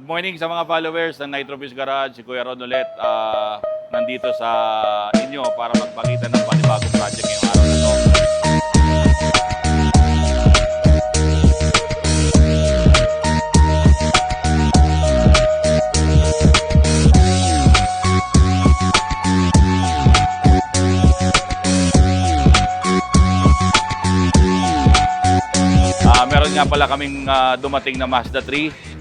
Good morning sa mga followers ng Nitropis Garage. Si Kuya Ron ulit nandito sa inyo para magpakita ng panibagong project ngayong araw na to. Meron nga pala kaming dumating na Mazda 3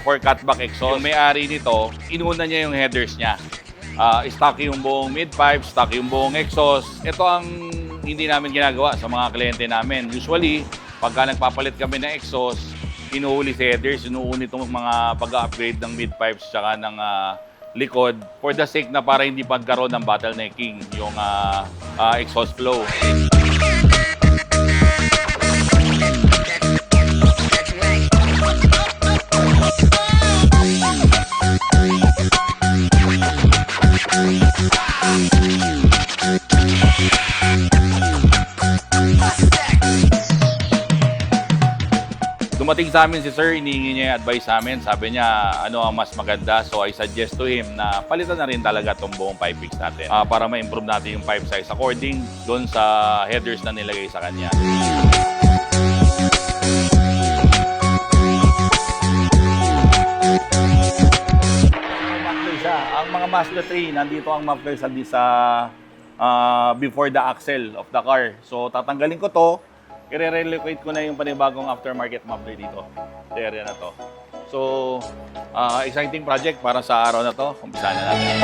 for cutback exhaust. Yung may-ari nito, inuna niya yung headers niya. Stock yung buong mid-pipe, stock yung buong exhaust. Ito ang hindi namin ginagawa sa mga kliyente namin. Usually, pagka nagpapalit kami ng exhaust, inuuli si headers, inuuni itong mga pag-upgrade ng mid-pipes tsaka ng likod for the sake na para hindi pagkaroon ng bottlenecking yung exhaust flow. Dumating sa amin si Sir, inihingi niya yung advice sa amin. Sabi niya, ano ang mas maganda? So I suggest to him na palitan na rin talaga itong buong pipe fix natin para ma-improve natin yung pipe size according doon sa headers na nilagay sa kanya. Ang mga Mazda 3, nandito ang muffler sa before the axle of the car. So tatanggalin ko to, i-relocate ko na yung panibagong aftermarket muffler dito sa area na to. So exciting project para sa araw na to. Umpisahan na natin.